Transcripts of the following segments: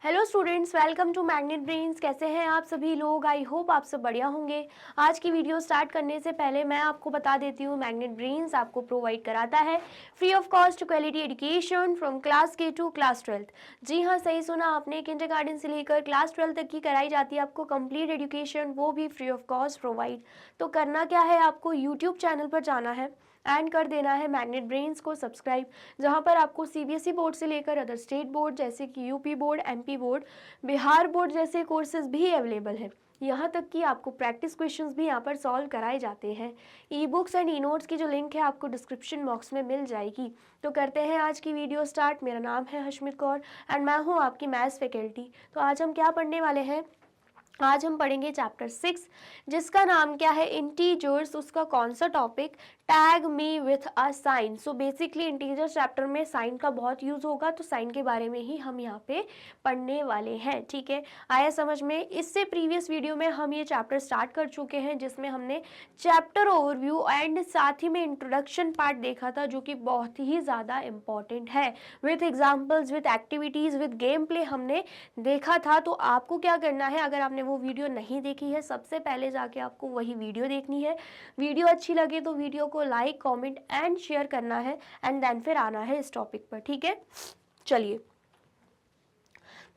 Hello students, welcome to Magnet Brains. कैसे हैं आप सभी लोग? आई होप आप सब बढ़िया होंगे। आज की वीडियो स्टार्ट करने से पहले मैं आपको बता देती हूँ, मैग्नेट ब्रेन्स आपको प्रोवाइड कराता है free of cost quality education from class के टू क्लास 12th। जी हाँ, सही सुना आपने, किंडरगार्टन से लेकर क्लास 12 तक की कराई जाती है आपको कंप्लीट एजुकेशन, वो भी फ्री ऑफ कॉस्ट प्रोवाइड। तो करना क्या है, आपको यूट्यूब चैनल पर जाना है एंड कर देना है मैग्नेट ब्रेन्स को सब्सक्राइब, जहां पर आपको सीबीएसई बोर्ड से लेकर अदर स्टेट बोर्ड जैसे कि UP board, MP board, Bihar board जैसे कोर्सेज भी अवेलेबल हैं। यहाँ तक कि आपको प्रैक्टिस क्वेश्चंस भी यहाँ पर सॉल्व कराए जाते हैं। E books and e notes की जो लिंक है आपको डिस्क्रिप्शन बॉक्स में मिल जाएगी। तो करते हैं आज की वीडियो स्टार्ट। मेरा नाम है हशमित कौर एंड मैं हूँ आपकी मैथ्स फैकल्टी। तो आज हम क्या पढ़ने वाले हैं? आज हम पढ़ेंगे चैप्टर 6, जिसका नाम क्या है, इंटीजर्स। उसका कौन सा topic? Tag me with a sign. So basically integers chapter में साइन का बहुत यूज होगा, तो साइन के बारे में ही हम यहाँ पे पढ़ने वाले हैं। ठीक है, आया समझ में? इससे प्रीवियस वीडियो में हम ये चैप्टर स्टार्ट कर चुके हैं, जिसमें हमने चैप्टर ओवरव्यू एंड साथ ही में इंट्रोडक्शन पार्ट देखा था, जो कि बहुत ही ज़्यादा इंपॉर्टेंट है। With examples, with activities, with game play हमने देखा था। तो आपको क्या करना है, अगर आपने वो वीडियो नहीं देखी है, सबसे पहले जाके आपको वही वीडियो देखनी है। वीडियो अच्छी लगे तो वीडियो को लाइक, कमेंट एंड शेयर करना है एंड देन फिर आना है इस टॉपिक पर। ठीक है, चलिए।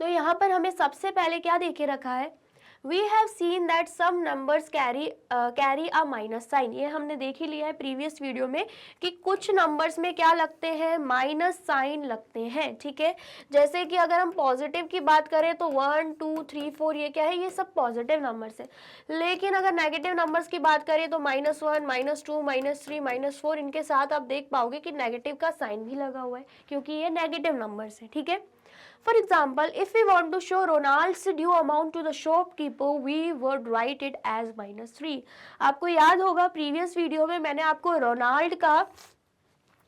तो यहाँ पर हमें सबसे पहले क्या देखे रखा है? We have seen that some numbers carry a minus sign। ये हमने देख ही लिया है प्रीवियस वीडियो में कि कुछ नंबर्स में क्या लगते हैं, माइनस साइन लगते हैं। ठीक है, जैसे कि अगर हम पॉजिटिव की बात करें तो 1 2 3 4 ये क्या है, ये सब पॉजिटिव नंबर्स है। लेकिन अगर नेगेटिव नंबर्स की बात करें तो -1 -2 -3 -4, इनके साथ आप देख पाओगे कि नेगेटिव का साइन भी लगा हुआ है, क्योंकि ये नेगेटिव नंबर्स है। ठीक है, For example, if we want to show Ronald's due amount to the shopkeeper, we would write it as -3। आपको याद होगा प्रीवियस वीडियो में मैंने आपको रोनाल्ड का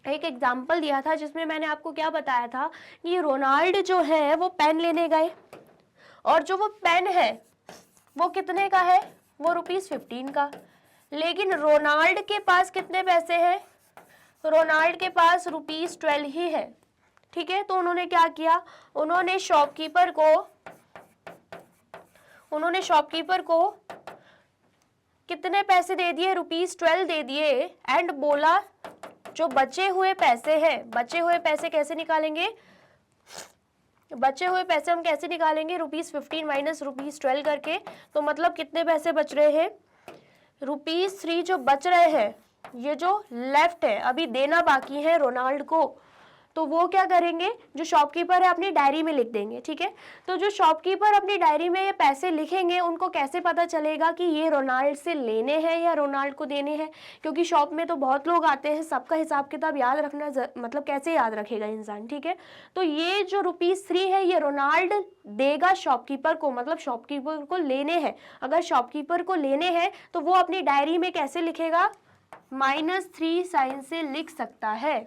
एक एग्जाम्पल दिया था, जिसमें मैंने आपको क्या बताया था कि रोनाल्ड जो है वो पेन लेने गए, और जो वो पेन है वो कितने का है, वो ₹15 का। लेकिन रोनाल्ड के पास कितने पैसे हैं? रोनाल्ड के पास ₹12 ही है। ठीक है, तो उन्होंने क्या किया, उन्होंने शॉपकीपर को कितने पैसे दे दिए? ₹12 दे दिए एंड बोला जो बचे हुए पैसे हैं, बचे हुए पैसे कैसे निकालेंगे? बचे हुए पैसे हम कैसे निकालेंगे? ₹15 माइनस ₹12 करके। तो मतलब कितने पैसे बच रहे हैं? ₹3 जो बच रहे हैं, ये जो लेफ्ट है अभी देना बाकी है रोनाल्ड को, तो वो क्या करेंगे, जो शॉपकीपर है अपनी डायरी में लिख देंगे। ठीक है, तो जो शॉपकीपर अपनी डायरी में ये पैसे लिखेंगे, उनको कैसे पता चलेगा कि ये रोनाल्ड से लेने हैं या रोनाल्ड को देने हैं? क्योंकि शॉप में तो बहुत लोग आते हैं, सबका हिसाब किताब याद रखना मतलब कैसे याद रखेगा इंसान। ठीक है, तो ये जो ₹3 है ये रोनाल्ड देगा शॉपकीपर को, मतलब शॉपकीपर को लेने हैं। अगर शॉपकीपर को लेने हैं तो वो अपनी डायरी में कैसे लिखेगा? -3 साइन से लिख सकता है।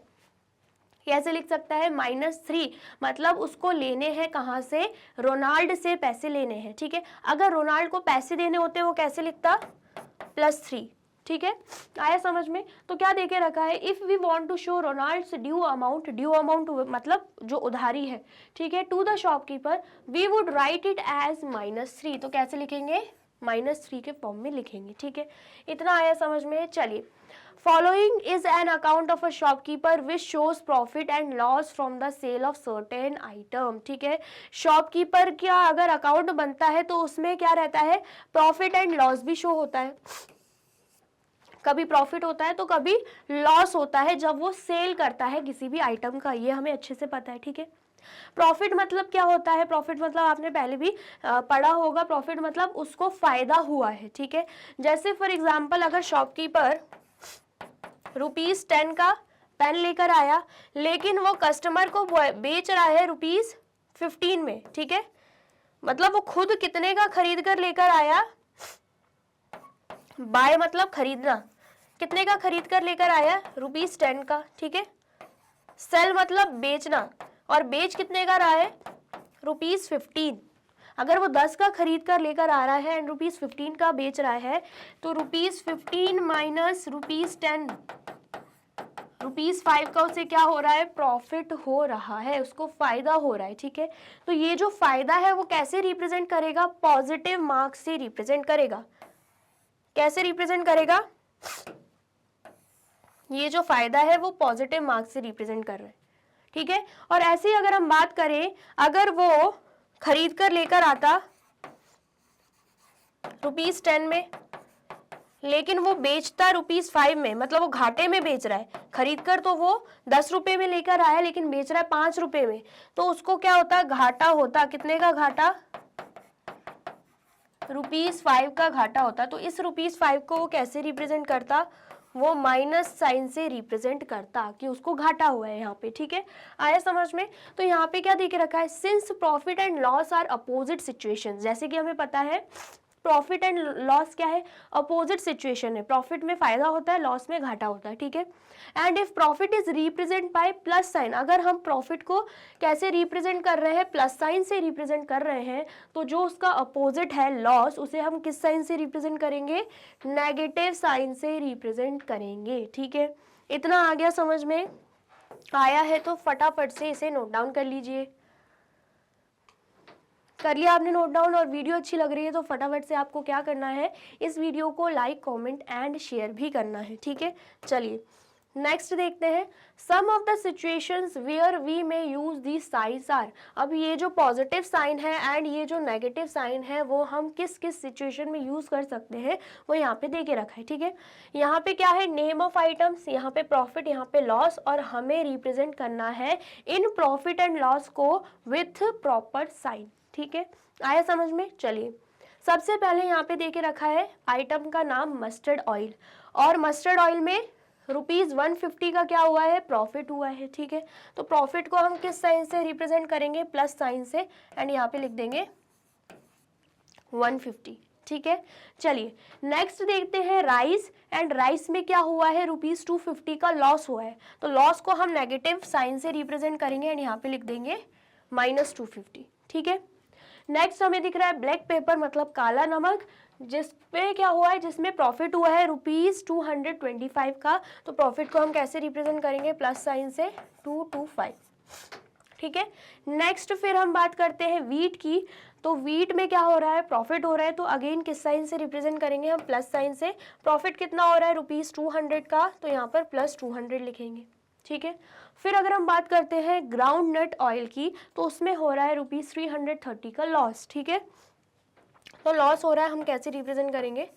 कैसे लिख सकता है? -3, मतलब उसको लेने हैं कहाँ से? रोनाल्ड से पैसे लेने हैं। ठीक है, अगर रोनाल्ड को पैसे देने होते वो कैसे लिखता? +3। ठीक है, आया समझ में? तो क्या देके रखा है, if we want to show Ronald's due amount मतलब जो उधारी है, ठीक है, to the shopkeeper, we would write it as -3। तो कैसे लिखेंगे? -3 के फॉर्म में लिखेंगे। ठीक है, इतना आया समझ में? चलिए, following is an account of a shopkeeper which shows profit and loss from the sale of certain item. ठीक है, शॉपकीपर का अगर अकाउंट बनता है तो उसमें क्या रहता है? प्रॉफिट एंड लॉस भी शो होता है। कभी प्रॉफिट होता है तो कभी लॉस होता है जब वो सेल करता है किसी भी आइटम का, ये हमें अच्छे से पता है। ठीक है, प्रॉफिट मतलब क्या होता है? प्रॉफिट मतलब आपने पहले भी पढ़ा होगा, प्रॉफिट मतलब उसको फायदा हुआ है। ठीक है, जैसे फॉर एग्जांपल अगर शॉपकीपर ₹10 का पेन लेकर आया, लेकिन वो कस्टमर को बेच रहा है ₹15 में। ठीक है, मतलब वो खुद कितने का खरीद कर लेकर आया? बाय मतलब खरीदना, कितने का खरीद कर लेकर आया? ₹10 का। ठीक है, सेल मतलब बेचना, और बेच कितने का रहा है? ₹15। अगर वो 10 का खरीद कर लेकर आ रहा है एंड ₹15 का बेच रहा है, तो ₹15 माइनस ₹10 ₹5 का उसे क्या हो रहा है, प्रॉफिट हो रहा है, उसको फायदा हो रहा है, ठीक है। तो ये जो फायदा है वो कैसे रिप्रेजेंट करेगा, पॉजिटिव मार्क्स से रिप्रेजेंट करेगा। कैसे रिप्रेजेंट करेगा, ये जो फायदा है वो पॉजिटिव मार्क्स से रिप्रेजेंट कर रहा है, ठीक है। और ऐसे ही अगर हम बात करें, अगर वो खरीद कर लेकर आता ₹10 में, लेकिन वो बेचता ₹5 में, मतलब वो घाटे में बेच रहा है। खरीद कर तो वो 10 रुपए में लेकर आया, लेकिन बेच रहा है 5 रुपए में, तो उसको क्या होता, घाटा होता। कितने का घाटा, ₹5 का घाटा होता। तो इस ₹5 को वो कैसे रिप्रेजेंट करता, वो माइनस साइन से रिप्रेजेंट करता कि उसको घाटा हुआ है यहाँ पे, ठीक है। आया समझ में। तो यहाँ पे क्या दे के रखा है, since profit and loss are opposite situation. जैसे कि हमें पता है प्रॉफिट एंड लॉस क्या है, अपोजिट सिचुएशन है। प्रॉफिट में फायदा होता है, लॉस में घाटा होता है, ठीक है। And if profit is represent by plus sign, अगर हम प्रॉफिट को कैसे रिप्रेजेंट कर रहे हैं, प्लस साइन से रिप्रेजेंट कर रहे हैं, तो जो उसका अपोजिट है लॉस, उसे हम किस साइन से रिप्रेजेंट करेंगे, नेगेटिव साइन से रिप्रेजेंट करेंगे, ठीक है। इतना आ गया समझ में। आया है तो फटाफट से इसे नोट डाउन कर लीजिए। कर लिया आपने नोट डाउन, और वीडियो अच्छी लग रही है तो फटाफट से आपको क्या करना है, इस वीडियो को लाइक, कमेंट एंड शेयर भी करना है, ठीक है। चलिए नेक्स्ट देखते हैं, some of the situations where we may use these science are. अब ये जो पॉजिटिव साइन है एंड ये जो नेगेटिव साइन है वो हम किस किस सिचुएशन में यूज कर सकते हैं, वो यहाँ पे दे के रखा है, ठीक है। यहाँ पे क्या है, नेम ऑफ आइटम्स, यहाँ पे प्रॉफिट, यहाँ पे लॉस, और हमें रिप्रेजेंट करना है इन प्रॉफिट एंड लॉस को विथ प्रॉपर साइन, ठीक है। आया समझ में। चलिए सबसे पहले यहाँ पे देके रखा है आइटम का नाम मस्टर्ड ऑयल, और मस्टर्ड ऑयल में ₹150 का क्या हुआ है, प्रॉफिट हुआ है, ठीक है। तो प्रॉफिट को हम किस साइन से रिप्रेजेंट करेंगे, प्लस साइन से, एंड यहाँ पे लिख देंगे 150, ठीक है। चलिए नेक्स्ट देखते हैं राइस, एंड राइस में क्या हुआ है, ₹250 का लॉस हुआ है। तो लॉस को हम नेगेटिव साइन से रिप्रेजेंट करेंगे, एंड यहाँ पे लिख देंगे -250, ठीक है। नेक्स्ट हमें दिख रहा है ब्लैक पेपर, मतलब काला नमक, जिसपे क्या हुआ है, जिसमें प्रॉफिट हुआ है ₹225 का। तो प्रॉफिट को हम कैसे रिप्रेजेंट करेंगे, प्लस साइन से 225, ठीक है। नेक्स्ट फिर हम बात करते हैं वीट की। तो वीट में क्या हो रहा है, प्रॉफिट हो रहा है, तो अगेन किस साइन से रिप्रेजेंट करेंगे हम, प्लस साइन से। प्रॉफिट कितना हो रहा है, ₹200 का, तो यहाँ पर +200 लिखेंगे, ठीक है। फिर अगर हम बात करते हैं ग्राउंड नट ऑयल की, तो उसमें हो रहा है ₹330 का लॉस, ठीक है। तो लॉस हो रहा है, हम कैसे रिप्रेजेंट करेंगे,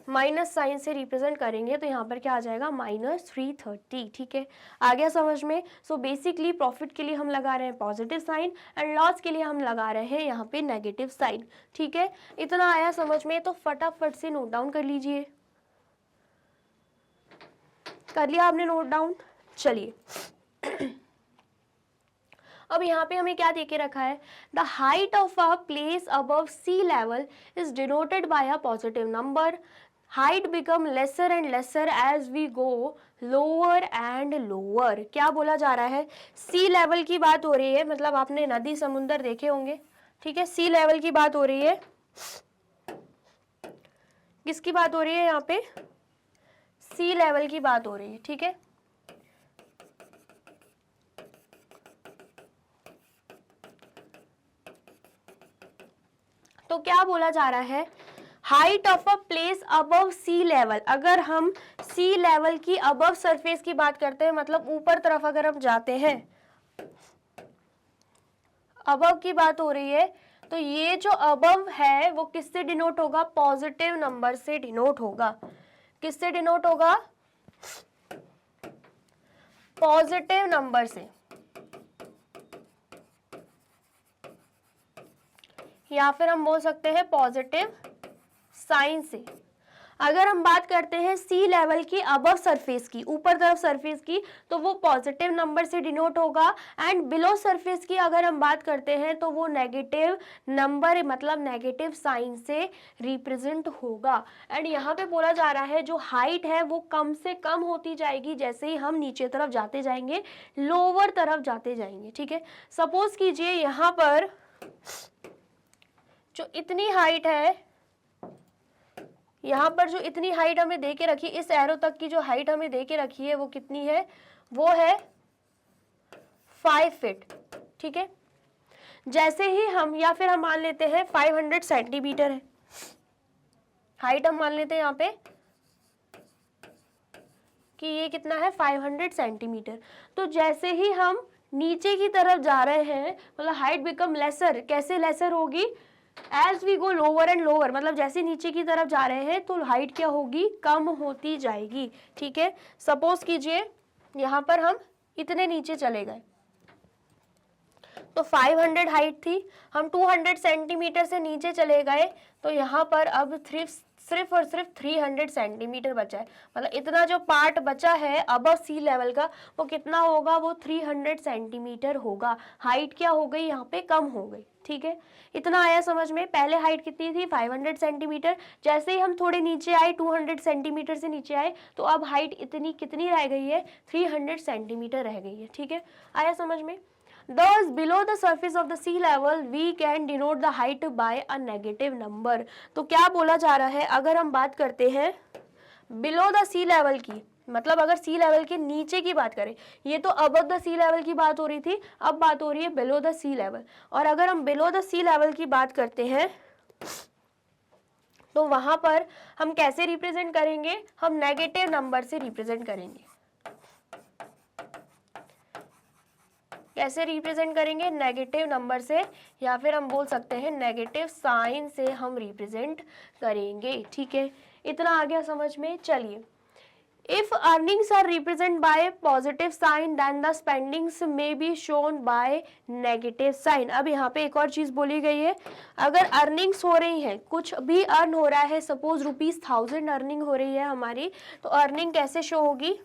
माइनस साइन से रिप्रेजेंट करेंगे, तो यहाँ पर क्या आ जाएगा, -330, ठीक है। आ गया समझ में। सो बेसिकली प्रॉफिट के लिए हम लगा रहे हैं पॉजिटिव साइन, एंड लॉस के लिए हम लगा रहे हैं यहाँ पे नेगेटिव साइन, ठीक है। इतना आया समझ में, तो फटाफट से नोट डाउन कर लीजिए। कर लिया आपने नोट डाउन। चलिए अब यहाँ पे हमें क्या देके रखा है, the height of a place above sea level is denoted by a positive number, height become lesser and lesser as we go lower and lower. क्या बोला जा रहा है, सी लेवल की बात हो रही है, मतलब आपने नदी समुंदर देखे होंगे, ठीक है। सी लेवल की बात हो रही है, किसकी बात हो रही है यहाँ पे, सी लेवल की बात हो रही है, ठीक है। तो क्या बोला जा रहा है, height of a place above sea level. अगर हम सी लेवल की अबव सरफेस की बात करते हैं, मतलब ऊपर तरफ अगर हम जाते हैं, अबव की बात हो रही है, तो ये जो अबव है वो किससे डिनोट होगा, पॉजिटिव नंबर से डिनोट होगा। किससे डिनोट होगा, पॉजिटिव नंबर से, या फिर हम बोल सकते हैं पॉजिटिव साइन से। अगर हम बात करते हैं सी लेवल की अबव सरफेस की, ऊपर तरफ सरफेस की, तो वो पॉजिटिव नंबर से डिनोट होगा, एंड बिलो सरफेस की अगर हम बात करते हैं तो वो नेगेटिव नंबर, मतलब नेगेटिव साइन से रिप्रेजेंट होगा। एंड यहाँ पे बोला जा रहा है जो हाइट है वो कम से कम होती जाएगी जैसे ही हम नीचे तरफ जाते जाएंगे, लोअर तरफ जाते जाएंगे, ठीक है। सपोज कीजिए यहाँ पर जो इतनी हाइट है, यहाँ पर जो इतनी हाइट हमें दे के रखी, इस एरो तक की जो हाइट हमें दे के रखी है वो कितनी है, वो है 5 फीट, ठीक है। जैसे ही हम, या फिर हम मान लेते हैं 500 सेंटीमीटर है हाइट, हम मान लेते हैं यहाँ पे कि ये कितना है 500 सेंटीमीटर। तो जैसे ही हम नीचे की तरफ जा रहे हैं, मतलब हाइट बिकम लेसर, कैसे लेसर होगी, as we go lower and lower, मतलब जैसे नीचे की तरफ जा रहे हैं तो हाइट क्या होगी, कम होती जाएगी, ठीक है। सपोज कीजिए यहाँ पर हम इतने नीचे चले गए, तो 500 हाइट थी, हम 200 सेंटीमीटर से नीचे चले गए, तो यहाँ पर अब सिर्फ और सिर्फ 300 सेंटीमीटर बचा है, मतलब इतना जो पार्ट बचा है अबव सी लेवल का, वो कितना होगा, वो 300 सेंटीमीटर होगा। हाइट क्या हो गई, यहाँ पे कम हो गई, ठीक है। इतना आया समझ में। पहले हाइट कितनी थी 500 सेंटीमीटर, जैसे ही हम थोड़े नीचे आए 200 सेंटीमीटर से नीचे आए, तो अब हाइट इतनी कितनी रह गई है, 300 सेंटीमीटर रह गई है, ठीक है। आया समझ में। Thus, below the surface of the sea level, we can denote the height by a negative number. तो क्या बोला जा रहा है, अगर हम बात करते हैं below the sea level की, मतलब अगर सी लेवल के नीचे की बात करें, ये तो above the sea level की बात हो रही थी, अब बात हो रही है below the sea level। और अगर हम below the sea level की बात करते हैं तो वहां पर हम कैसे रिप्रेजेंट करेंगे, हम नेगेटिव नंबर से रिप्रेजेंट करेंगे। कैसे रिप्रेजेंट करेंगे, नेगेटिव नंबर से, या फिर हम बोल सकते हैं नेगेटिव साइन से हम रिप्रेजेंट करेंगे, ठीक है। इतना आ गया समझ में। चलिए, if earnings are represent by positive sign then the spendings may be shown by negative sign. अब यहाँ पे एक और चीज बोली गई है, अगर अर्निंग्स हो रही है, कुछ भी अर्न हो रहा है, सपोज ₹1000 अर्निंग हो रही है हमारी, तो अर्निंग कैसे शो होगी,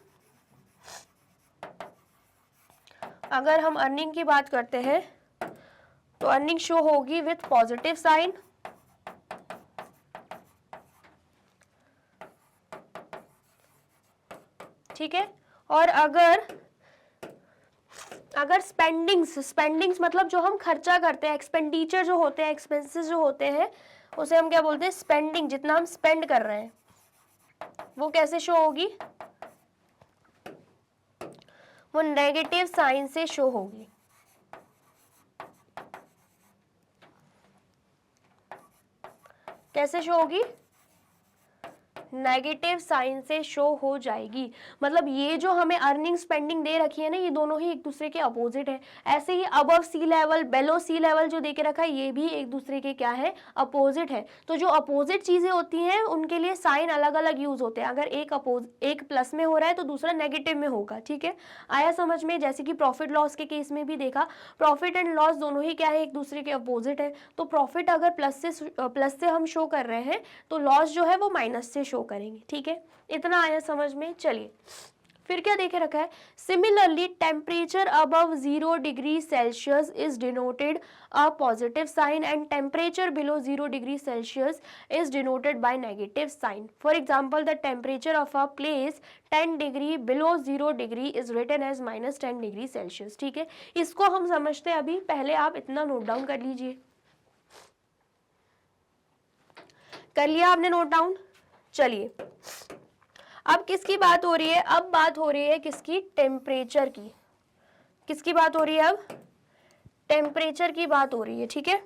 अगर हम अर्निंग की बात करते हैं तो अर्निंग शो होगी विथ पॉजिटिव साइन, ठीक है। और अगर स्पेंडिंग्स मतलब जो हम खर्चा करते हैं, एक्सपेंडिचर जो होते हैं, एक्सपेंसेस जो होते हैं, उसे हम क्या बोलते हैं, स्पेंडिंग, जितना हम स्पेंड कर रहे हैं, वो कैसे शो होगी, वो नेगेटिव साइन से शो होगी। कैसे शो होगी, नेगेटिव साइन से शो हो जाएगी। मतलब ये जो हमें अर्निंग स्पेंडिंग दे रखी है ना, ये दोनों ही एक दूसरे के अपोजिट है। ऐसे ही अबव सी लेवल, बेलो सी लेवल जो देके रखा है, ये भी एक दूसरे के क्या है, अपोजिट है। तो जो अपोजिट चीजें होती हैं उनके लिए साइन अलग अलग यूज होते हैं। अगर एक प्लस में हो रहा है तो दूसरा नेगेटिव में होगा, ठीक है। आया समझ में। जैसे कि प्रॉफिट लॉस के केस में भी देखा, प्रॉफिट एंड लॉस दोनों ही क्या है, एक दूसरे के अपोजिट है। तो प्रॉफिट अगर प्लस से हम शो कर रहे हैं, तो लॉस जो है वो माइनस से शो करेंगे, ठीक है। इतना आया समझ में। चलिए, फिर क्या देखे रखा है, similarly temperature above 0 degree Celsius is denoted a positive sign and temperature below 0 degree Celsius is denoted by negative sign. For example, the temperature of a place 10 degree below 0 degree is written as -10 degree Celsius, ठीक है। इसको हम समझते हैं अभी, पहले आप इतना नोट डाउन कर लीजिए। कर लिया आपने नोट डाउन। चलिए, अब किसकी बात हो रही है, अब बात हो रही है किसकी, टेम्परेचर की। किसकी बात हो रही है, अब टेम्परेचर की बात हो रही है, ठीक है।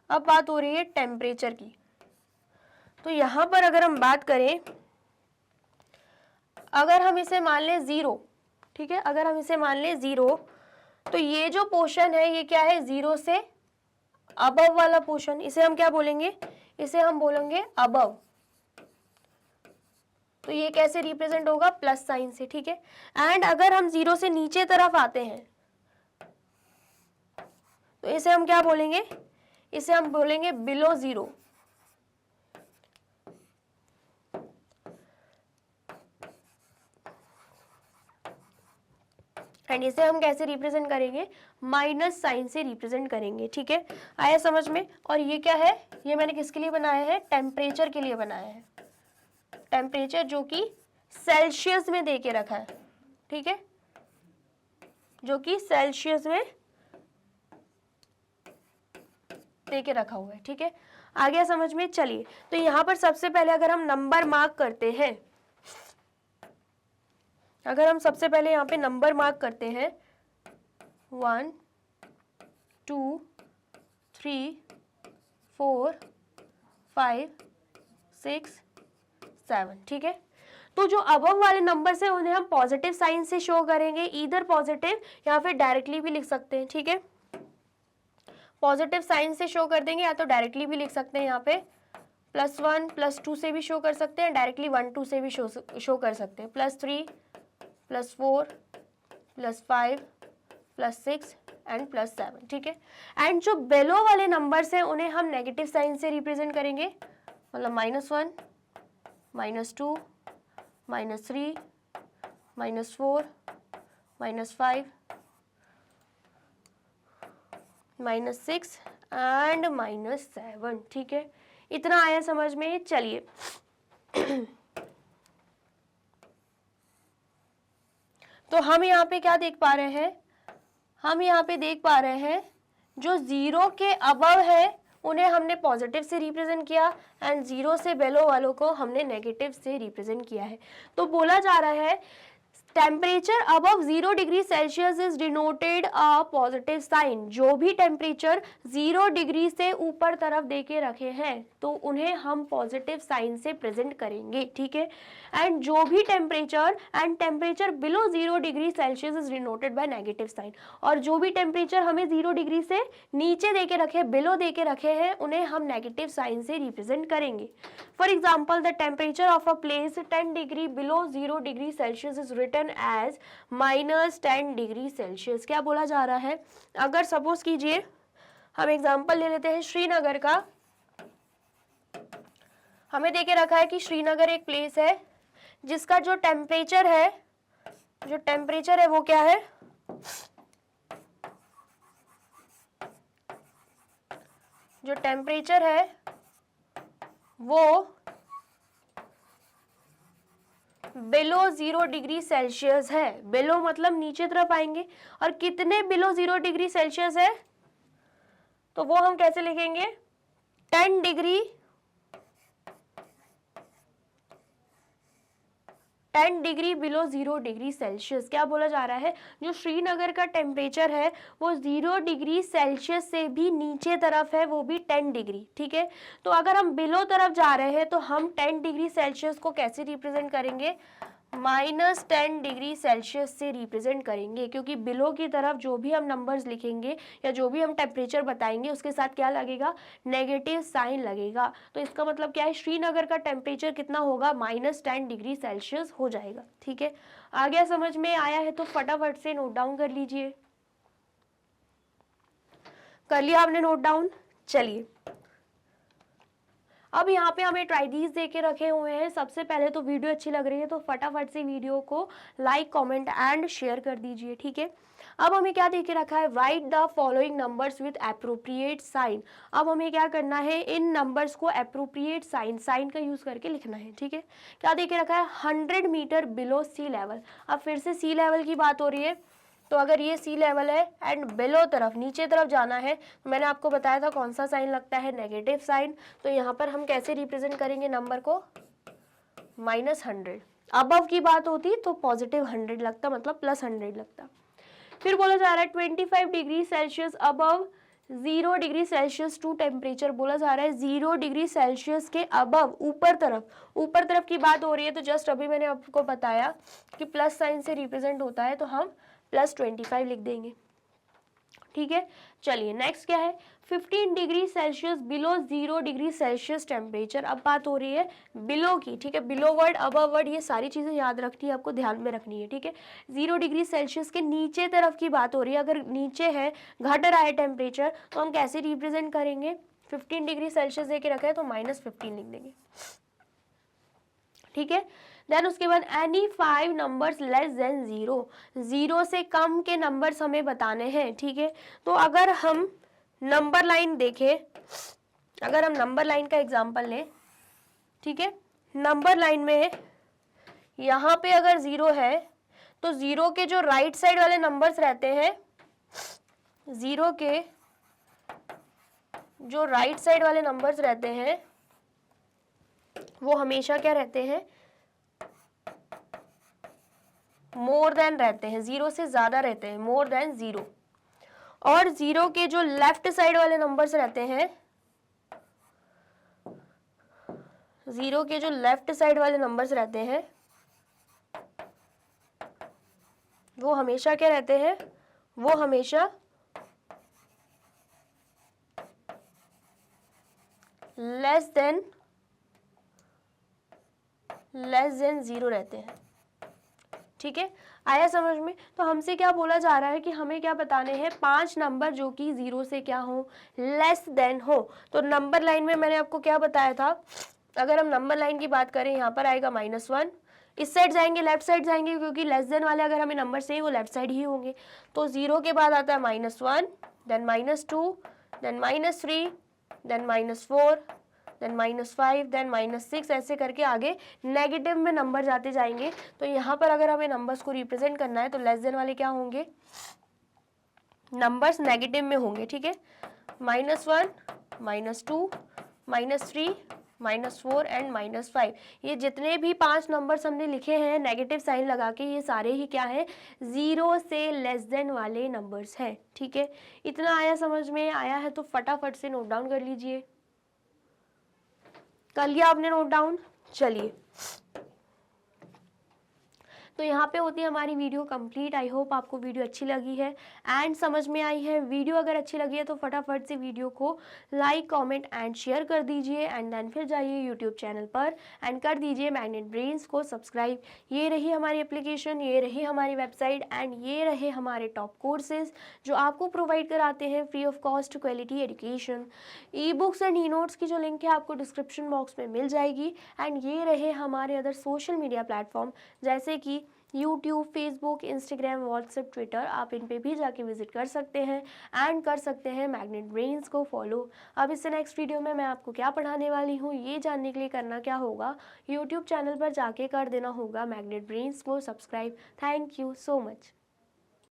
अब बात हो रही है टेम्परेचर की। तो यहां पर अगर हम बात करें, अगर हम इसे मान लें 0, ठीक है, अगर हम इसे मान लें 0, तो ये जो पोर्शन है ये क्या है, 0 से अबव वाला पोर्शन, इसे हम क्या बोलेंगे, इसे हम बोलेंगे अबव। तो ये कैसे रिप्रेजेंट होगा, प्लस साइन से, ठीक है। एंड अगर हम 0 से नीचे तरफ आते हैं तो इसे हम क्या बोलेंगे, इसे हम बोलेंगे बिलो 0। एंड इसे हम कैसे रिप्रेजेंट करेंगे, माइनस साइन से रिप्रेजेंट करेंगे, ठीक है। आया समझ में। और ये क्या है, ये मैंने किसके लिए बनाया है, टेम्परेचर के लिए बनाया है। टेम्परेचर जो कि सेल्सियस में देके रखा है, ठीक है, जो कि सेल्सियस में देके रखा हुआ है, ठीक है। आ गया समझ में? चलिए, तो यहाँ पर सबसे पहले अगर हम नंबर मार्क करते हैं, अगर हम सबसे पहले यहाँ पे नंबर मार्क करते हैं 1 2 3 4 5 6 7, ठीक है। तो जो अबव वाले नंबर्स हैं उन्हें हम पॉजिटिव साइन से शो करेंगे, ईदर पॉजिटिव या फिर डायरेक्टली भी लिख सकते हैं, ठीक है। पॉजिटिव साइन से शो कर देंगे या तो डायरेक्टली भी लिख सकते हैं, यहाँ पे +1 +2 से भी शो कर सकते हैं, डायरेक्टली 1 2 से भी शो कर सकते हैं, +3 +4 +5 +6 एंड +7, ठीक है। एंड जो बेलो वाले नंबर्स हैं उन्हें हम नेगेटिव साइन से रिप्रेजेंट करेंगे, मतलब -1 -2 -3 -4 -5 -6 एंड -7, ठीक है। इतना आया समझ में? चलिए तो हम यहाँ पे क्या देख पा रहे हैं, हम यहाँ पे देख पा रहे हैं जो 0 के अबव है उन्हें हमने पॉजिटिव से रिप्रेजेंट किया एंड 0 से बेलो वालों को हमने नेगेटिव से रिप्रेजेंट किया है। तो बोला जा रहा है temperature above 0 degree Celsius is denoted a positive sign. जो भी टेम्परेचर 0 डिग्री से ऊपर तरफ दे के रखे हैं तो उन्हें हम पॉजिटिव साइन से प्रेजेंट करेंगे, ठीक है। एंड जो भी temperature below 0 degree Celsius is denoted by negative sign. और जो भी टेम्परेचर हमें 0 डिग्री से नीचे दे के रखे, बिलो दे के रखे हैं, उन्हें हम नेगेटिव साइन से रिप्रेजेंट करेंगे। For example, the temperature of a place 10 degree below 0 degree Celsius is written as -10 degree Celsius. क्या बोला जा रहा है, अगर सपोज कीजिए हम एग्जांपल ले लेते हैं श्रीनगर का। हमें देके रखा है कि श्रीनगर एक प्लेस है जिसका जो टेम्परेचर है वो क्या है, जो टेम्परेचर है वो बिलो 0 डिग्री सेल्सियस है। बिलो मतलब नीचे तरफ आएंगे, और कितने बिलो 0 डिग्री सेल्सियस है तो वो हम कैसे लिखेंगे, 10 डिग्री बिलो 0 डिग्री सेल्सियस। क्या बोला जा रहा है, जो श्रीनगर का टेम्परेचर है वो 0 डिग्री सेल्सियस से भी नीचे तरफ है, वो भी 10 डिग्री, ठीक है। तो अगर हम बिलो तरफ जा रहे हैं तो हम 10 डिग्री सेल्सियस को कैसे रिप्रेजेंट करेंगे, -10 डिग्री सेल्सियस से रिप्रेजेंट करेंगे, क्योंकि बिलो की तरफ जो भी हम नंबर्स लिखेंगे या जो भी हम टेम्परेचर बताएंगे उसके साथ क्या लगेगा, नेगेटिव साइन लगेगा। तो इसका मतलब क्या है, श्रीनगर का टेम्परेचर कितना होगा, -10 डिग्री सेल्सियस हो जाएगा, ठीक है। आ गया समझ में? आया है तो फटाफट से नोट डाउन कर लीजिए। कर लिया आपने नोट डाउन? चलिए, अब यहाँ पे हमें ट्राइडीज दे के रखे हुए हैं। सबसे पहले तो वीडियो अच्छी लग रही है तो फटाफट से वीडियो को लाइक, कमेंट एंड शेयर कर दीजिए, ठीक है। अब हमें क्या दे के रखा है, write the following numbers with appropriate sign. अब हमें क्या करना है, इन नंबर्स को एप्रोप्रिएट साइन का यूज करके लिखना है, ठीक है। क्या दे के रखा है, 100 मीटर बिलो सी लेवल। अब फिर से सी लेवल की बात हो रही है, तो अगर ये सी लेवल है एंड बिलो तरफ, नीचे तरफ जाना है, तो मैंने आपको बताया था कौन सा साइन लगता है, नेगेटिव साइन। तो यहाँ पर हम कैसे रिप्रेजेंट करेंगे नंबर को, -100। अबव की बात होती तो पॉजिटिव 100 लगता, मतलब +100 लगता। फिर बोला जा रहा है 25 degree Celsius above 0 degree Celsius to temperature. बोला जा रहा है 0 डिग्री सेल्सियस के अबव, ऊपर तरफ की बात हो रही है। तो जस्ट अभी मैंने आपको बताया कि प्लस साइन से रिप्रेजेंट होता है, तो हम +25 लिख देंगे, ठीक है। चलिए नेक्स्ट क्या है, 15 degree Celsius below 0 degree Celsius temperature. अब बात हो रही है बिलो की, ठीक है। बिलो वर्ड, अबव वर्ड, ये सारी चीजें याद रखनी है, आपको ध्यान में रखनी है, ठीक है। 0 डिग्री सेल्सियस के नीचे तरफ की बात हो रही है। अगर नीचे है, घट रहा है टेम्परेचर, तो हम कैसे रिप्रेजेंट करेंगे, 15 डिग्री सेल्सियस देके रखा है तो -15 लिख देंगे, ठीक है। देन उसके बाद एनी 5 नंबर्स लेस देन 0 से कम के नंबर्स हमें बताने हैं, ठीक है। तो अगर हम नंबर लाइन देखें, अगर हम नंबर लाइन का एग्जांपल लें, ठीक है। नंबर लाइन में यहाँ पे अगर 0 है तो 0 के जो राइट साइड वाले नंबर्स रहते हैं, 0 के जो राइट साइड वाले नंबर्स रहते हैं वो हमेशा क्या रहते हैं, मोर देन रहते हैं, 0 से ज्यादा रहते हैं, मोर देन 0। और 0 के जो लेफ्ट साइड वाले नंबर्स रहते हैं, 0 के जो लेफ्ट साइड वाले नंबर्स रहते हैं वो हमेशा क्या रहते हैं, वो हमेशा लेस देन 0 रहते हैं। ठीक है, आया समझ में? तो हमसे क्या बोला जा रहा है कि हमें क्या बताने हैं, 5 नंबर जो कि 0 से क्या हो, लेस देन हो। तो नंबर लाइन में मैंने आपको क्या बताया था, अगर हम नंबर लाइन की बात करें, यहाँ पर आएगा -1, इस साइड जाएंगे, लेफ्ट साइड जाएंगे, क्योंकि लेस देन वाले अगर हमें नंबर से वो लेफ्ट साइड ही होंगे। तो 0 के बाद आता है -1, then -2, then -3, then -4, then -5, then -6, ऐसे करके आगे नेगेटिव में नंबर जाते जाएंगे। तो यहाँ पर अगर हमें नंबर्स को रिप्रेजेंट करना है तो लेस देन वाले क्या होंगे, नंबर्स नेगेटिव में होंगे। ठीक है, -1, -2, -3, -4 एंड -5, ये जितने भी 5 नंबर्स हमने लिखे हैं नेगेटिव साइन लगा के, ये सारे ही क्या है, 0 से लेस देन वाले नंबर्स हैं। ठीक है, इतना आया समझ में? आया है तो फटाफट से नोट डाउन कर लीजिए। कर लिया आपने नोट डाउन? चलिए, तो यहाँ पे होती है हमारी वीडियो कंप्लीट। आई होप आपको वीडियो अच्छी लगी है एंड समझ में आई है। वीडियो अगर अच्छी लगी है तो फटाफट से वीडियो को लाइक, कमेंट एंड शेयर कर दीजिए एंड देन फिर जाइए यूट्यूब चैनल पर एंड कर दीजिए मैग्नेट ब्रेन्स को सब्सक्राइब। ये रही हमारी एप्लीकेशन, ये रही हमारी वेबसाइट एंड ये रहे हमारे टॉप कोर्सेज जो आपको प्रोवाइड कराते हैं free of cost quality education. E books and e notes की जो लिंक है आपको डिस्क्रिप्शन बॉक्स में मिल जाएगी एंड ये रहे हमारे अदर सोशल मीडिया प्लेटफॉर्म जैसे कि YouTube, Facebook, Instagram, WhatsApp, Twitter, आप इन पे भी जाके विजिट कर सकते हैं एंड कर सकते हैं मैग्नेट ब्रेन्स को फॉलो। अब इससे नेक्स्ट वीडियो में मैं आपको क्या पढ़ाने वाली हूँ ये जानने के लिए करना क्या होगा, यूट्यूब चैनल पर जाके कर देना होगा मैग्नेट ब्रेन्स को subscribe. Thank you so much.